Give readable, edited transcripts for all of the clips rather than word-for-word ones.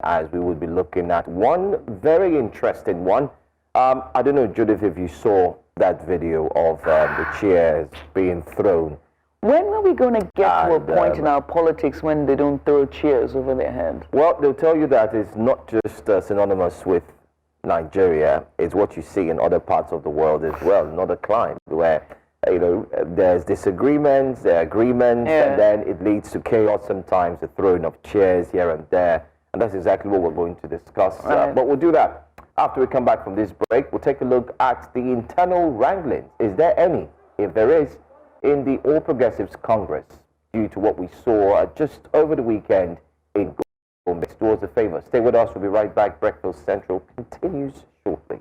as we would be looking at one very interesting one. I don't know, Judith, if you saw that video of the chairs being thrown. When are we going to get to a point in our politics when they don't throw chairs over their head? Well, they'll tell you that it's not just synonymous with Nigeria. It's what you see in other parts of the world as well, in other climes, where there's disagreements, there are agreements, and then it leads to chaos sometimes, the throwing of chairs here and there. And that's exactly what we're going to discuss. But we'll do that after we come back from this break. We'll take a look at the internal wranglings. Is there any, if there is, in the All Progressives Congress due to what we saw just over the weekend in Gombe? Do us a favor. Stay with us. We'll be right back. Breakfast Central continues shortly.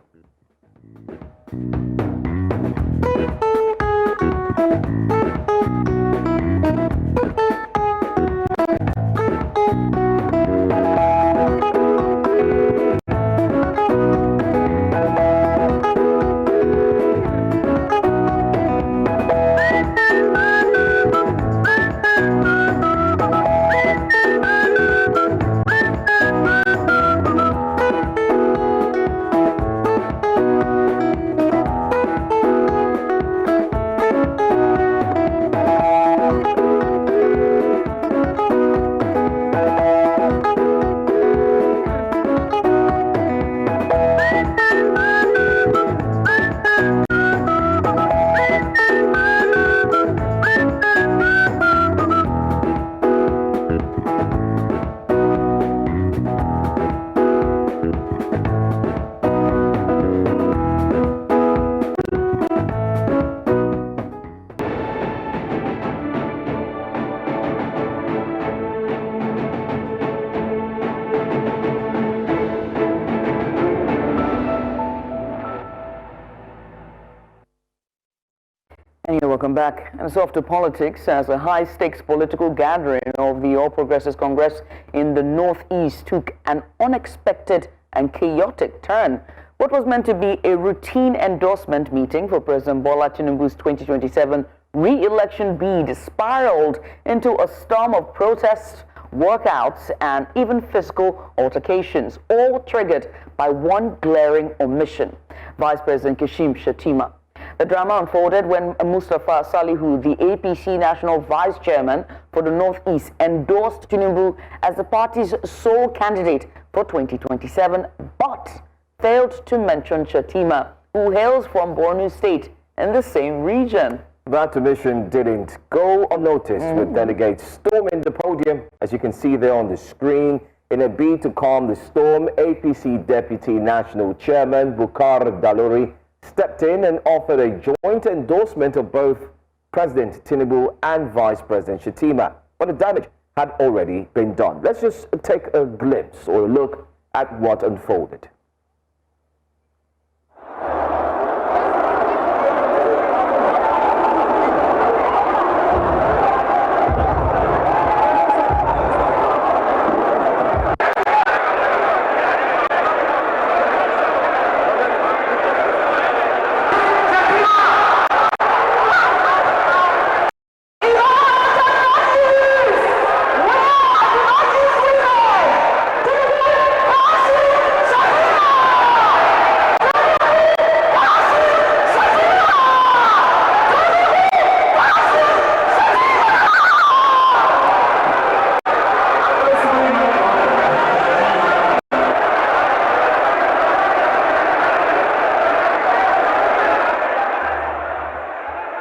Welcome back. And so off to politics, as a high-stakes political gathering of the All Progressives Congress in the Northeast took an unexpected and chaotic turn. What was meant to be a routine endorsement meeting for President Bola Tinubu's 2027 re-election bid spiraled into a storm of protests, walkouts, and even physical altercations, all triggered by one glaring omission: Vice President Kashim Shettima. The drama unfolded when Mustafa Salihu, the APC National Vice Chairman for the Northeast, endorsed Tinubu as the party's sole candidate for 2027, but failed to mention Shettima, who hails from Borno State in the same region. That omission didn't go unnoticed, with delegates storming the podium, as you can see there on the screen. In a bid to calm the storm, APC Deputy National Chairman Bukar Daluri stepped in and offered a joint endorsement of both President Tinubu and Vice President Shettima. But the damage had already been done. Let's just take a glimpse or a look at what unfolded.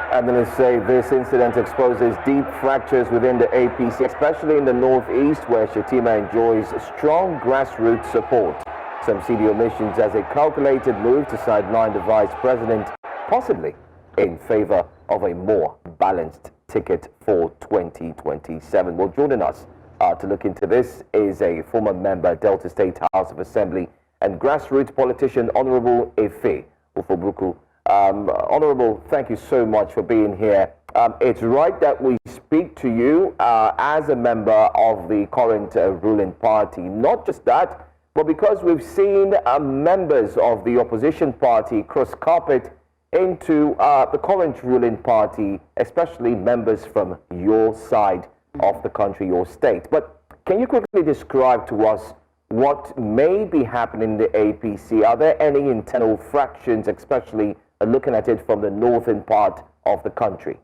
Analysts say this incident exposes deep fractures within the APC, especially in the Northeast, where Shettima enjoys strong grassroots support. Some see the omissions as a calculated move to sideline the Vice President, possibly in favor of a more balanced ticket for 2027. Well, joining us to look into this is a former member, Delta State House of Assembly, and grassroots politician, Honorable Efe Ofobruku. Honorable, thank you so much for being here. It's right that we speak to you as a member of the current ruling party. Not just that, but because we've seen members of the opposition party cross carpet into the current ruling party, especially members from your side of the country, your state. But can you quickly describe to us what may be happening in the APC? Are there any internal fractions, especially looking at it from the northern part of the country?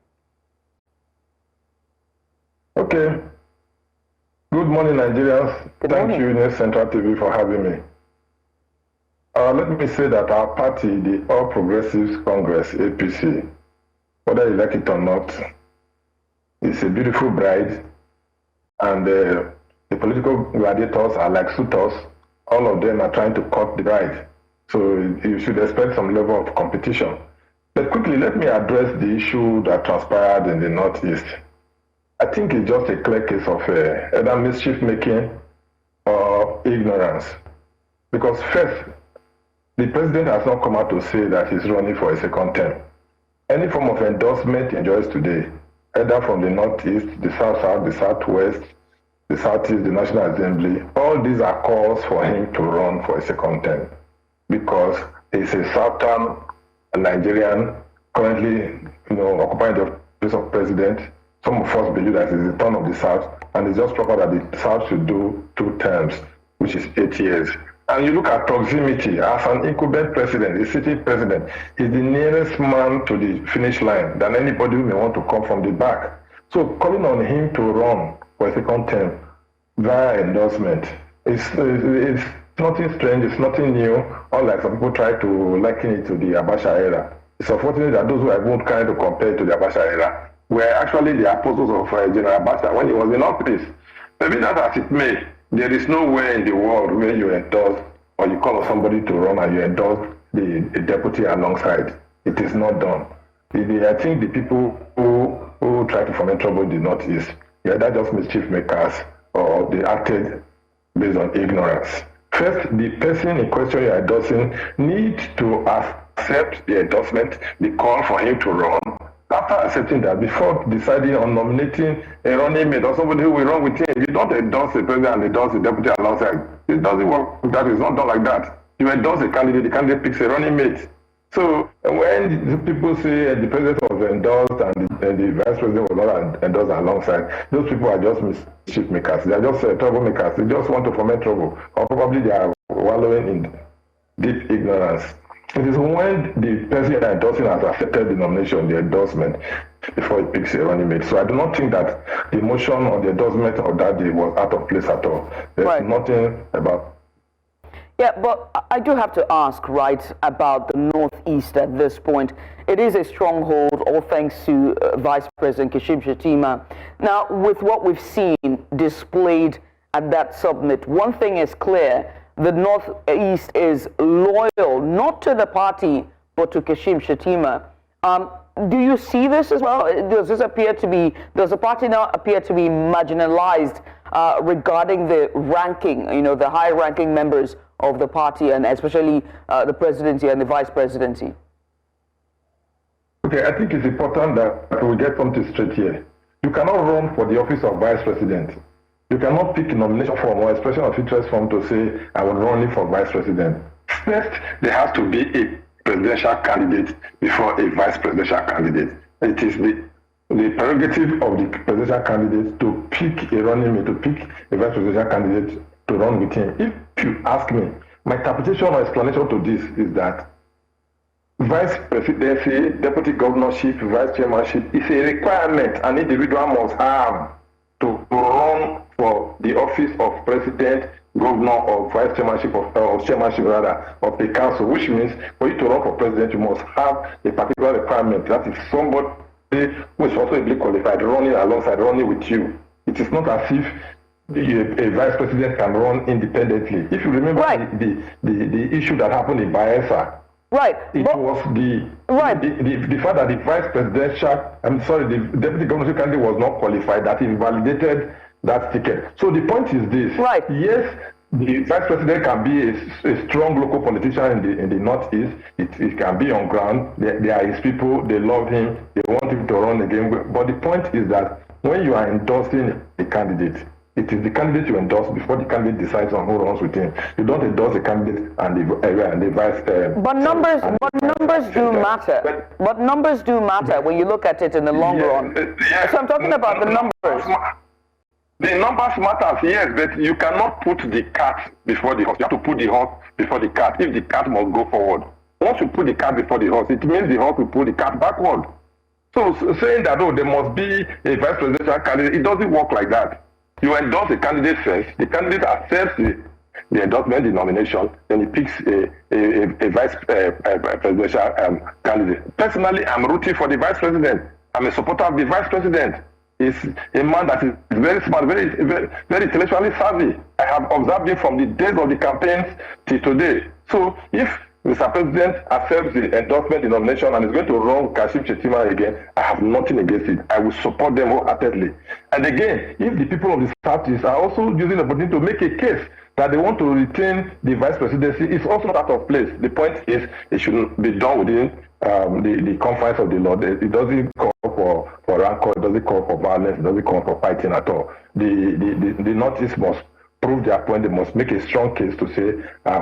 Okay. Good morning, Nigerians. Thank you, News Central TV, for having me. Let me say that our party, the All Progressives Congress, APC, whether you like it or not, is a beautiful bride, and the political gladiators are like suitors. All of them are trying to cut the bride. So you should expect some level of competition. But quickly, let me address the issue that transpired in the Northeast. I think it's just a clear case of either mischief-making or ignorance. Because first, the president has not come out to say that he's running for a second term. Any form of endorsement he enjoys today, either from the Northeast, the South-South, the Southwest, the Southeast, the National Assembly, all these are calls for him to run for a second term. Because he's a Southern Nigerian currently, occupying the office of president. Some of us believe that it's the turn of the South, and it's just proper that the South should do 2 terms, which is 8 years. And you look at proximity, as an incumbent president, a sitting president, is the nearest man to the finish line than anybody who may want to come from the back. So calling on him to run for a second term via endorsement is nothing strange, it's nothing new, unlike some people try to liken it to the Abacha era. It's unfortunate that those who are even trying to compare it to the Abacha era were actually the apostles of General Abacha when he was in office. Maybe that as it may, there is nowhere in the world where you endorse or you call on somebody to run and you endorse the deputy alongside. It is not done. I think the people who try to foment trouble in the Northeast, they're just mischief makers, or they acted based on ignorance. First, the person in question you're endorsing needs to accept the endorsement, the call for him to run. After accepting that, before deciding on nominating a running mate or somebody who will run with him, you don't endorse the president and endorse the deputy alongside. It doesn't work. That is not done like that. You endorse a candidate, the candidate picks a running mate. So when people say the president was endorsed and the vice president was not endorsed alongside, those people are just mischief makers. They are just troublemakers. They just want to foment trouble, or probably they are wallowing in deep ignorance. It is when the person endorsing has accepted the nomination, the endorsement, before he picks a running mate. So I do not think that the motion or the endorsement of that day was out of place at all. There's nothing about. Yeah, but I do have to ask, right, about the Northeast at this point. It is a stronghold, all thanks to Vice President Kashim Shettima. Now, with what we've seen displayed at that summit, one thing is clear. The Northeast is loyal, not to the party, but to Kashim Shettima. Do you see this as well? Does the party now appear to be marginalized regarding the ranking, the high-ranking members of the party, and especially the presidency and the vice presidency? Okay, I think it's important that we get something straight here. You cannot run for the office of vice president. You cannot pick a nomination form or expression of interest form to say, I will run for vice president. First, there has to be a presidential candidate before a vice presidential candidate. It is the prerogative of the presidential candidate to pick a running mate, to pick a vice presidential candidate to run with him. If you ask me, my interpretation or explanation to this is that vice presidency, deputy governorship, vice chairmanship is a requirement an individual must have to run for the office of president, governor, or vice chairmanship of chairmanship rather of the council, which means for you to run for president, you must have a particular requirement. That is somebody who is also ably qualified running alongside, running with you. It is not as if a vice president can run independently. If you remember the issue that happened in Bayelsa, it was the fact that the vice presidential, the deputy governorship candidate was not qualified, that invalidated that ticket. So the point is this. Yes, the vice president can be a strong local politician in the Northeast. It can be on ground. They are his people. They love him. They want him to run again. But the point is that when you are endorsing a candidate, it is the candidate you endorse before the candidate decides on who runs with him. You don't endorse the candidate and the vice. But numbers do matter. But numbers do matter when you look at it in the long run. So I'm talking about the numbers. The numbers matters, yes, but you cannot put the cat before the horse. You have to put the horse before the cat if the cat must go forward. Once you put the cat before the horse, it means the horse will pull the cat backward. So saying that, oh, there must be a vice presidential candidate, it doesn't work like that. You endorse a candidate first, the candidate accepts the endorsement, the nomination, then he picks a vice presidential candidate. Personally, I'm rooting for the vice president. I'm a supporter of the vice president. He's a man that is very smart, very intellectually savvy. I have observed him from the days of the campaigns till today. So if Mr. President accepts the endorsement, the nomination, and is going to run Kashim Shettima again, I have nothing against it. I will support them wholeheartedly. And again, if the people of the Southeast are also using the opportunity to make a case that they want to retain the vice presidency, it's also not out of place. The point is, it should be done within the confines of the law. It doesn't call for rancor, it doesn't call for violence, it doesn't call for fighting at all. The Northeast must prove their point. They must make a strong case to say,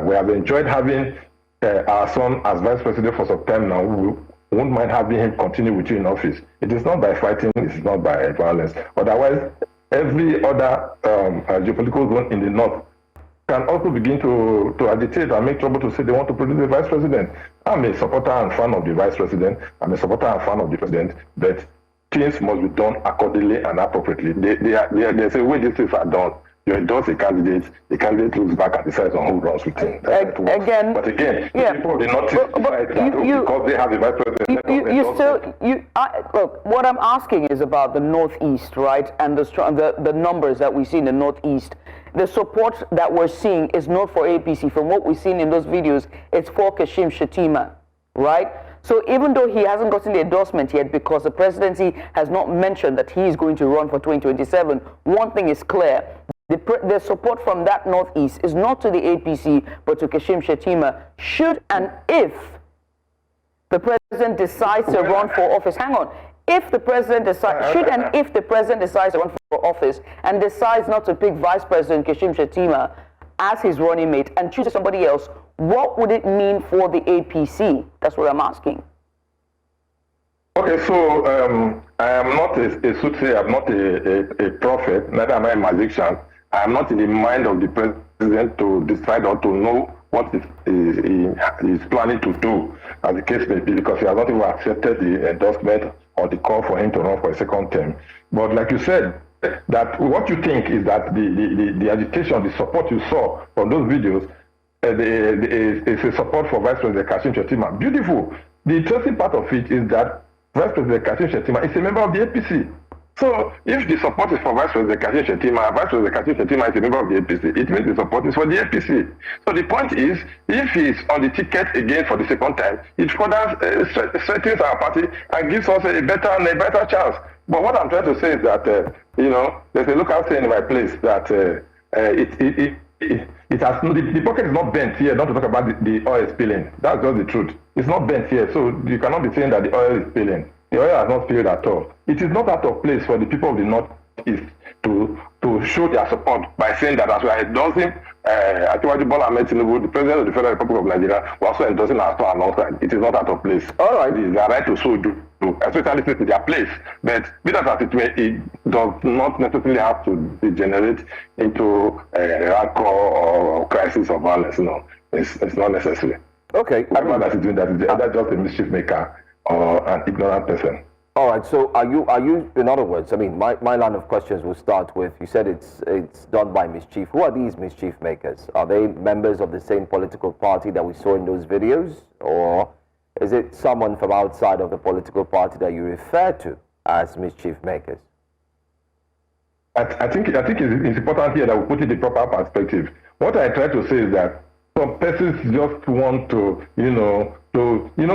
we have enjoyed having our son as vice president for some time now. We won't mind having him continue with you in office. It is not by fighting, it is not by violence. Otherwise, every other geopolitical zone in the north can also begin to agitate and make trouble to say they want to produce a vice president. I'm a supporter and fan of the vice president. I'm a supporter and fan of the president, but things must be done accordingly and appropriately. There's a way these things are done. You endorse a candidate, the candidate looks back and decides on who runs with him. Again, but again, people did not decide that because they have a vice president. Look, what I'm asking is about the Northeast, right, and the numbers that we see in the Northeast. The support that we're seeing is not for APC. From what we've seen in those videos, it's for Kashim Shettima, right? So even though he hasn't gotten the endorsement yet because the presidency has not mentioned that he is going to run for 2027, one thing is clear. The support from that Northeast is not to the APC, but to Kashim Shettima. Should and if the president decides to run for office, hang on, if the president decides, if the president decides to run for office and decides not to pick Vice President Kashim Shettima as his running mate and chooses somebody else, what would it mean for the APC? That's what I'm asking. Okay, so I am not a soothsayer, I'm not a prophet, neither am I a magician. I am not in the mind of the president to decide or to know what he is planning to do, as the case may be, because he has not even accepted the endorsement or the call for him to run for a second term. But like you said, that what you think is that the agitation, the support you saw from those videos, is a support for Vice President Kashim Shettima. Beautiful. The interesting part of it is that Vice President Kashim Shettima is a member of the APC. So if the support is for Vice President Kashim Shettima, Vice President Kashim Shettima is a member of the APC, it means the support is for the APC. So the point is, if he is on the ticket again for the second time, it further strengthens our party and gives us a better chance. But what I'm trying to say is that, there's a local saying in my place that it has the pocket is not bent here, not to talk about the oil spilling. That's just the truth. It's not bent here, so you cannot be saying that the oil is spilling. The oil has not spilled at all. It is not out of place for the people of the Northeast to show their support by saying that as we are endorsing Bola Tinubu, the President of the Federal Republic of Nigeria, we are also endorsing our store alongside. It is not out of place. All right, it is their right to so do, especially since their place. But be that as it may, it does not necessarily have to degenerate into rancor or crisis or violence. No, it's not necessary. Okay. Everyone that is doing that is either just a mischief maker or an ignorant person. All right, so are you, in other words, I mean, my line of questions will start with, you said it's done by mischief. Who are these mischief makers? Are they members of the same political party that we saw in those videos? Or is it someone from outside of the political party that you refer to as mischief makers? I think it's important here that we put it in the proper perspective. What I try to say is that some persons just want to,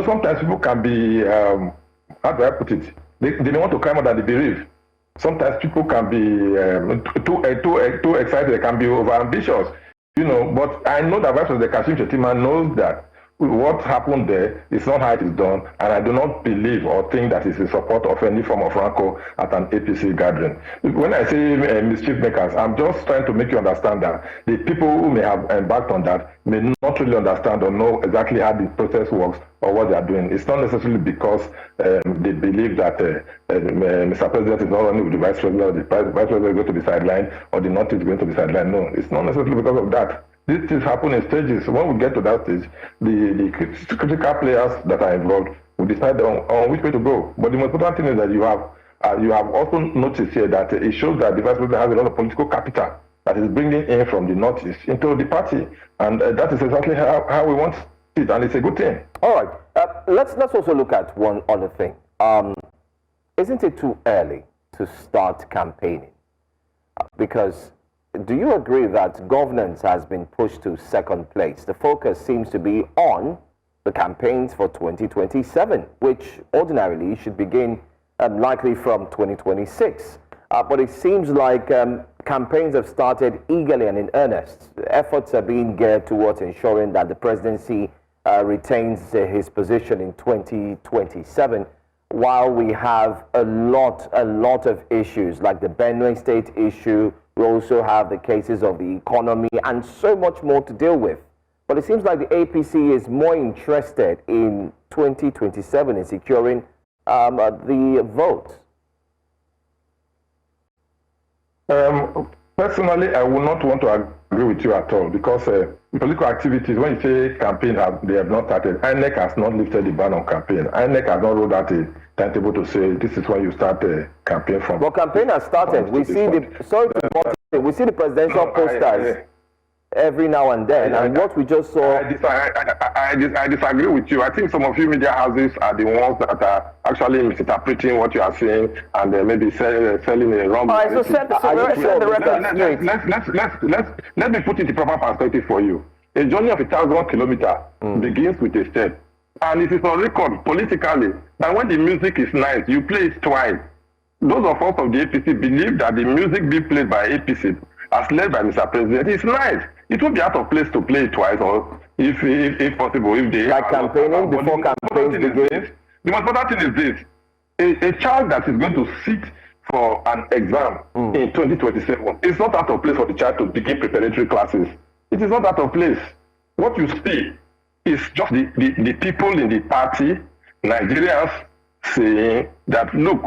sometimes people can be, how do I put it? They don't want to climb more than they believe. Sometimes people can be too excited, they can be over ambitious, But I know that Vice President Kashim Shettima knows that what happened there is not how it is done, and I do not believe or think that it's in support of any form of rancor at an APC gathering. When I say mischief makers, I'm just trying to make you understand that the people who may have embarked on that may not really understand or know exactly how the process works or what they are doing. It's not necessarily because they believe that Mr. President is not only with the Vice President, or the Vice President is going to be sidelined, or the North is going to be sidelined. No, it's not necessarily because of that. These things happen in stages. When we get to that stage, the critical players that are involved will decide on which way to go. But the most important thing is that you have also noticed here that it shows that the Vice President has a lot of political capital that is bringing in from the Northeast into the party, and that is exactly how we want it, and it's a good thing. All right. Let's also look at one other thing. Isn't it too early to start campaigning? Because do you agree that governance has been pushed to second place? The focus seems to be on the campaigns for 2027, which ordinarily should begin likely from 2026. But it seems like campaigns have started eagerly and in earnest. Efforts are being geared towards ensuring that the presidency retains his position in 2027, while we have a lot of issues like the Benue State issue. We also have the cases of the economy and so much more to deal with. But it seems like the APC is more interested in 2027 in securing the vote. Personally, I would not want to agree with you at all, because political activities, when you say campaign, they have not started. INEC has not lifted the ban on campaign. INEC has not rolled out a timetable to say this is when you start a campaign from. Well, campaign has started. We see the presidential posters every now and then, and what we just saw. I disagree with you. I think some of you media houses are the ones that are actually misinterpreting what you are saying and maybe selling a wrong. All right, so set the record straight. Let me put it in proper perspective for you. A journey of 1,000 kilometers begins with a step, and it is on record politically that when the music is nice, you play it twice. Those of us of the APC believe that the music being played by APC, as led by Mr. President, is nice. It would be out of place to play it twice, or if possible, if they like campaigning before campaigns begin. The most important thing is this: a child that is going to sit for an exam in 2027, it's not out of place for the child to begin preparatory classes. It is not out of place. What you see is just the people in the party, Nigerians, saying that, look,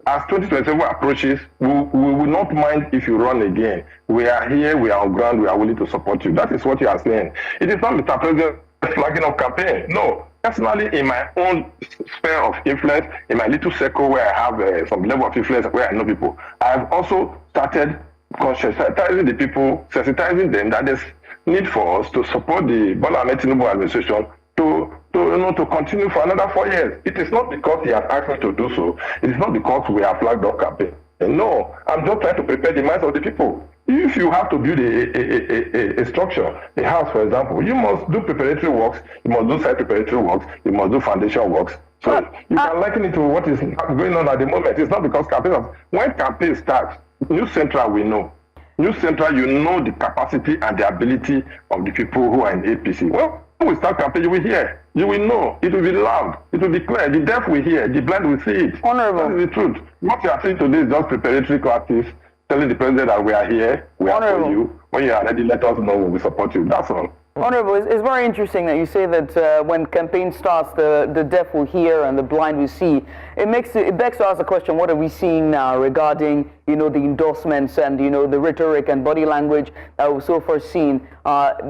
as 2027 approaches, we will not mind if you run again. We are here, we are on ground, we are willing to support you. That is what you are saying. It is not Mr. President flagging of campaign. No. Personally, in my own sphere of influence, in my little circle where I have some level of influence, where I know people, I have also started conscientizing the people, sensitizing them that there's need for us to support the Bola Tinubu administration to continue for another 4 years. It is not because he has asked me to do so. It is not because we have flagged off campaign. No, I'm just trying to prepare the minds of the people. If you have to build a structure, a house, for example, you must do preparatory works, you must do site preparatory works, you must do foundation works. So you can liken it to what is going on at the moment. It's not because campaign. When campaign starts, New Central we know. New Central, you know the capacity and the ability of the people who are in APC. Well, when we start campaign, you will hear, you will know, it will be loud, it will be clear. The deaf will hear, the blind will see it. Honorable. That is the truth. What you are saying today is just preparatory classes, telling the president that we are here, we are for you. When you are ready, let us know, we will support you. That's all. Honorable, it's very interesting that you say that when campaign starts, the deaf will hear and the blind will see. It begs to ask the question: what are we seeing now regarding, the endorsements and the rhetoric and body language that we've so far seen,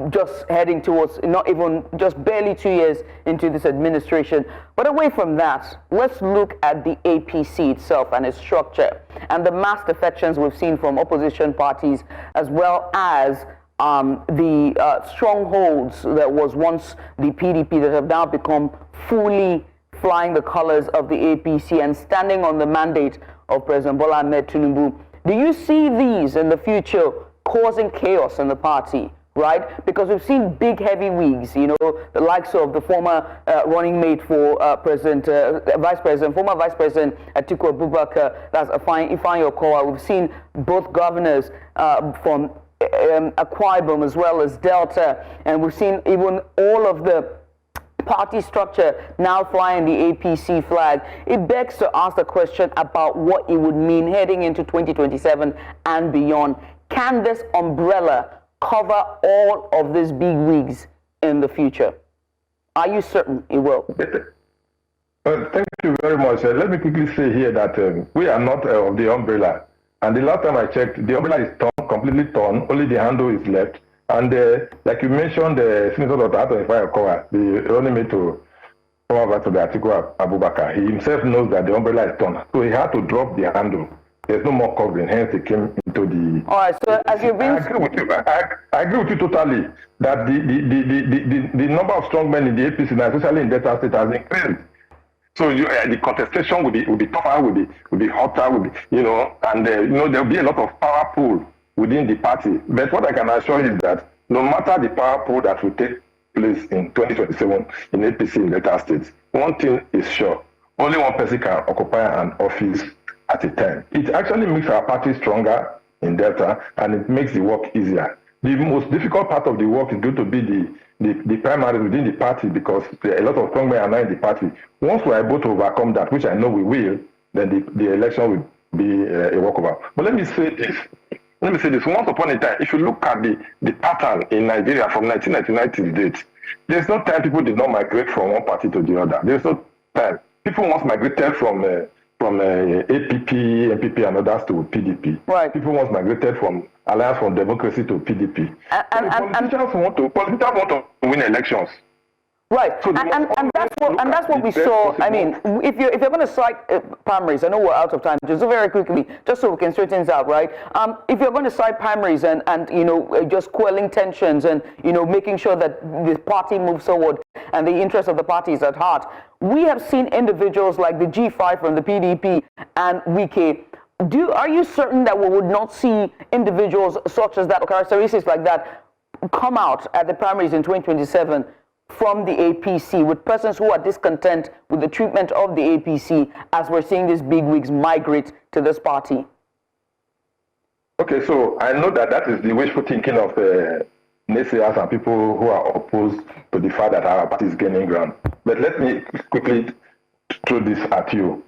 just heading towards not even just barely 2 years into this administration? But away from that, let's look at the APC itself and its structure and the mass defections we've seen from opposition parties, as well as the strongholds that was once the PDP that have now become fully flying the colors of the APC and standing on the mandate of President Bola Tinubu. Do you see these in the future causing chaos in the party, right? Because we've seen big heavy wigs, the likes of the former running mate for Vice President, former Vice President Atiku Abubakar, that's Efe Ofobruku. We've seen both governors from Akwa Ibom as well as Delta, and we've seen even all of the party structure now flying the APC flag, it begs to ask the question about what it would mean heading into 2027 and beyond. Can this umbrella cover all of these big wigs in the future? Are you certain it will? Thank you very much. Let me quickly say here that we are not of the umbrella. And the last time I checked, the umbrella is torn, completely torn. Only the handle is left. And like you mentioned, Senator Dr. Efe Ofobruku, the running mate to come over to the Atiku Abubakar, he himself knows that the umbrella is torn. So he had to drop the handle. There's no more covering, hence he came into the... All right, so as you've been... I agree with you. I agree with you totally that the number of strong men in the APC, now, especially in Delta State, has increased. So the contestation will be tougher, will be hotter, and there'll be a lot of power pool within the party. But what I can assure you is that no matter the power pool that will take place in 2027 in APC in Delta State, one thing is sure: only one person can occupy an office at a time. It actually makes our party stronger in Delta, and it makes the work easier. The most difficult part of the work is going to be the primaries within the party, because there are a lot of strong men are now in the party. Once we are able to overcome that, which I know we will, then the election will be a walkover. But let me say this. Once upon a time, if you look at the pattern in Nigeria from 1999 to date, there's no time people did not migrate from one party to the other. There's no time. People once migrated from APP, MPP, and others to PDP. Right. People once migrated from Alliance for Democracy to PDP. Politicians want to win elections. Right, so and that's what we saw. Possible. I mean, if you're going to cite primaries, I know we're out of time. Just very quickly, just so we can straighten things out, right? If you're going to cite primaries and just quelling tensions and making sure that the party moves forward and the interest of the party is at heart, we have seen individuals like the G5 from the PDP and Wike. Are you certain that we would not see individuals such as that or characteristics like that come out at the primaries in 2027? From the APC, with persons who are discontent with the treatment of the APC, as we're seeing these big wigs migrate to this party? Okay, so I know that is the wishful thinking of naysayers and people who are opposed to the fact that our party is gaining ground. But let me quickly throw this at you.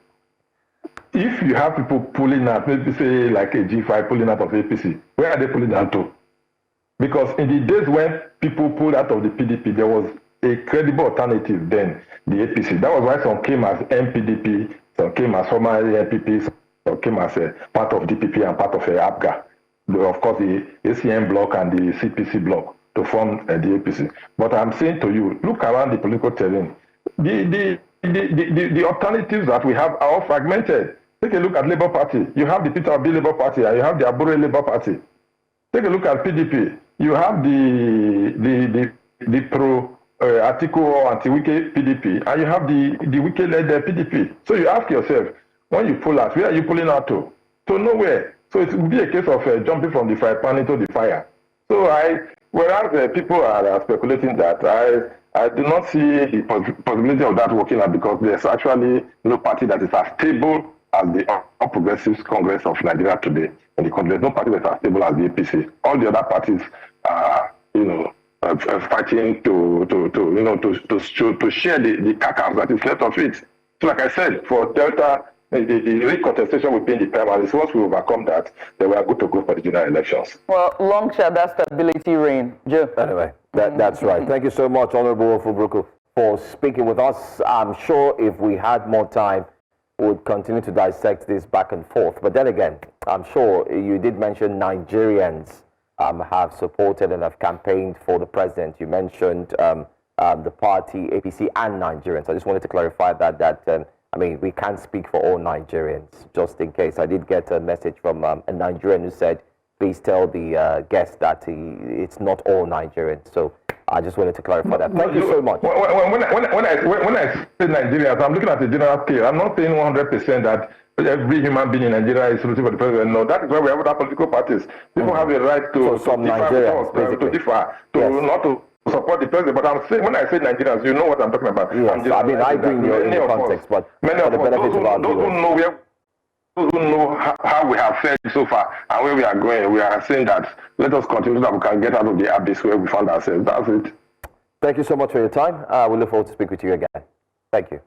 If you have people pulling out, maybe say like a G5 pulling out of APC, where are they pulling out to? Because in the days when people pulled out of the PDP, there was a credible alternative then, the APC. That was why some came as MPDP, some came as former MPP, some came as a part of DPP and part of APGA. Of course, the ACM bloc and the CPC bloc to form the APC. But I'm saying to you, look around the political terrain. The alternatives that we have are all fragmented. Take a look at Labour Party. You have the Peter Obi Labour Party and you have the Abure Labour Party. Take a look at PDP. You have the pro Atiku or anti-Wike PDP, and you have the Wike-led PDP. So you ask yourself, when you pull out, where are you pulling out to? To nowhere. So it will be a case of jumping from the fire pan into the fire. So whereas people are speculating that, I do not see the possibility of that working out, because there's actually no party that is as stable as the All Progressives Congress of Nigeria today. In the country, there's no party that is as stable as the APC. All the other parties are, fighting to share the carcass that is left of it. So, like I said, for Delta, the contestation within the primaries, once we overcome that, then we are good to go for the general elections. Well, long shall that stability reign, Joe. Anyway, that's right. Thank you so much, Honorable Ofobruku, for speaking with us. I'm sure if we had more time, we would continue to dissect this back and forth. But then again, I'm sure you did mention Nigerians have supported and have campaigned for the president. You mentioned the party, APC, and Nigerians. I just wanted to clarify that we can't speak for all Nigerians, just in case. I did get a message from a Nigerian who said, please tell the guest that it's not all Nigerians. So I just wanted to clarify that. Thank you so much. When I say Nigerians, I'm looking at the general scale. I'm not saying 100% that every human being in Nigeria is rooting for the president. No, that is why we have other political parties. People have a right to differ, not to support the president. But I'm saying, when I say Nigerians, you know what I'm talking about. Yes, I bring you in the context, but many of us, those who know how we have fared so far and where we are going, we are saying that let us continue so that we can get out of the abyss where we found ourselves. That's it. Thank you so much for your time. We look forward to speak with you again. Thank you.